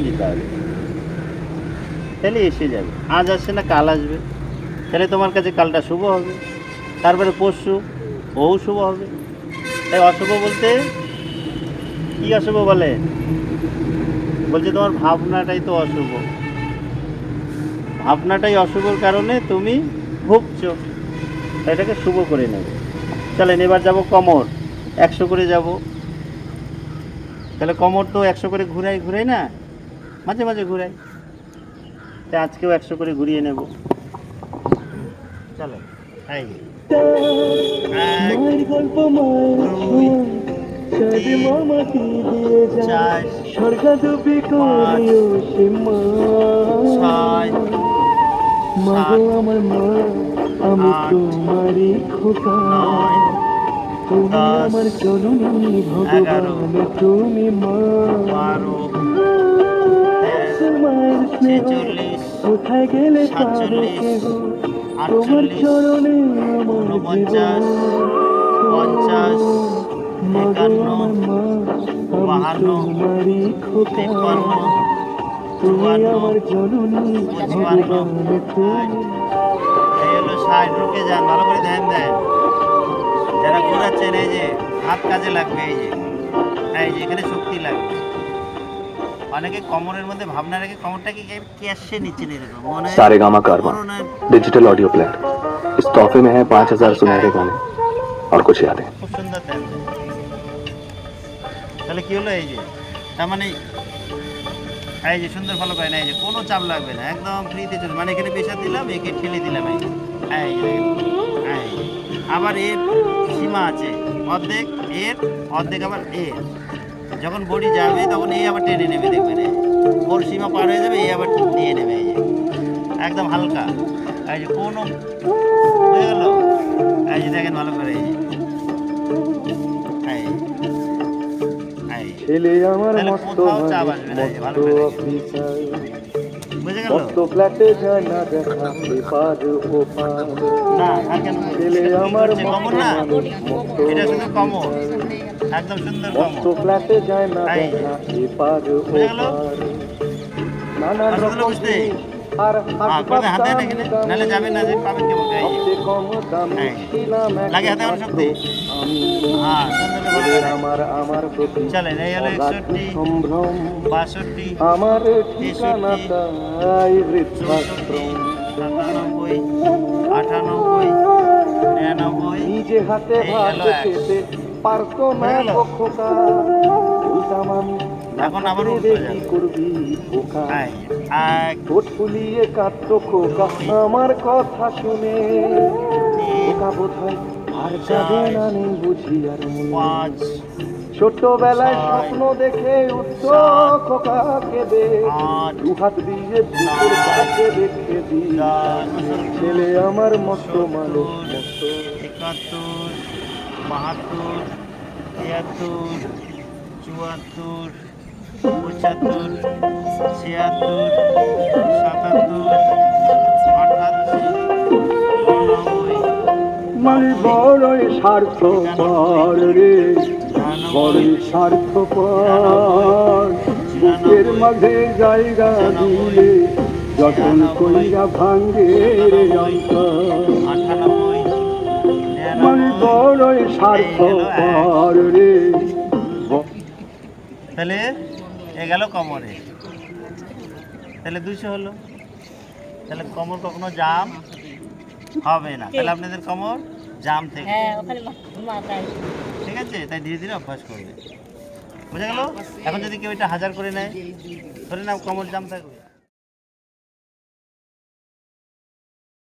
দিতে হবে, তাহলে এসে যাবে। আজ আসছে না কাল আসবে, তাহলে তোমার কাছে কালটা শুভ হবে, তারপরে পরশু ও শুভ হবে। তাই অশুভ বলতে কি অশুভ বলে? বলছে তোমার ভাবনাটাই তো অশুভ, ভাবনাটাই অশুভর কারণে তুমি ভুগছো, এটাকে শুভ করে নেবে। চলেন এবার যাব কমর, 100 করে যাব। তাহলে কমর তো 100 করে ঘুরাই ঘুরাই না, মাঝে মাঝে ঘুরাই, তাই আজকেও 100 করে ঘুরিয়ে নেব। চলো এই আমার মা, আমি তোমারই খোকা, তুমি আমার জননী ভগবান, তুমি মা। মায়ের স্নেহ কোথায় গেলে পাবে কেহ, তোমার চরণে আমার জীবন। মাগো আমার মা, আমি তোমারই খোকা, তুমি আমার জননী ভগবান, তুমি। এই হলো 60, ঢুকে যান, ভালো করে ধ্যান দেন। যারা ঘুরাচ্ছেন এই যে হাত কাজে লাগবে, এই যে এখানে শক্তি লাগবে। অনেকে কোমরের মধ্যে ভাবনা রেখে কোমরটাকে ক্যাশে নিচ্ছে এরকম মনে হয়। सारेगामा कारवा डिजिटल ऑडियो प्लेयर। इस तोहफे में है 5000 सुनहरे गाने और कुछ यादें। খুব সুন্দর ধ্যান দেন। তাহলে কি হলো? এই যে তার মানে এই যে সুন্দর ফলো করে না, এই যে কোনো চাপ লাগবে না, একদম ফ্রিতে চলবে। মানে এখানে প্রেশার দিলাম, একে ঠেলে দিলাম, এই যে আবার এর সীমা আছে অর্ধেক, এর অর্ধেক আবার এর। যখন বডি যাবে তখন এই আবার টেনে নেবে, দেখবেন ওর সীমা পার হয়ে যাবে, এই আবার নিয়ে নেবে, এই যে একদম হালকা। এই যে কোনো হয়ে গেল, এই যে দেখেন ভালো করে, ছেলে আমার মস্ত মস্ত ফ্ল্যাটে যায় না দেখা এপার ওপার। ছেলে আমার একদম সুন্দর মস্ত ফ্ল্যাটে যায় না দেখা এপার ওপার। নানান রকম আর নাহলে যাবেন না, যে পাবেন কেমন কম দামে ছিলাম লাগে হাতে আমার শক্তি। হ্যাঁ আমার আমার প্রতি চলেন এই হলো 61, সম্ভ্রম 62, আমার ঠিকানাটাই বৃদ্ধাশ্রম। 97, 98, 99। নিজে হাতে ভাত খেতে পারতো না খোকা, বলতাম আমি এখন আবার কি করবি খোকা। ঠোঁট ফুলিয়ে কাঁদতো খোকা আমার কথা শুনে, খোকা বোধহয় আর যাবে না, নেই বুঝি আর মনে। ছোটবেলায় স্বপ্ন দেখে উঠত খোকা কেঁদে, দুহাত দিয়ে বুকের কাছে রেখে দি। ছেলে আমার মস্ত মানুষ, 71, 72, 73, 74, 75, 76, 77, 88, 89। মানে বড়ই স্বার্থপর রে, বড়ই স্বার্থপর। বুকের মাঝে জায়গা দিলে যখন কইরা ভাঙ্গে রে অন্তর। মানে বড়ই স্বার্থপর রে। তাহলে এ গেল কোমরে, তাহলে 200 হলো। তাহলে কোমর কখনো জাম হবে না, তাহলে আপনাদের কোমর জাম থেকে, ঠিক আছে? তাই ধীরে ধীরে অভ্যাস করবে, বুঝা গেল? এখন যদি কেউ এটা 1000 করে নেয়, ধরে নাও কোমর জাম থাকবে।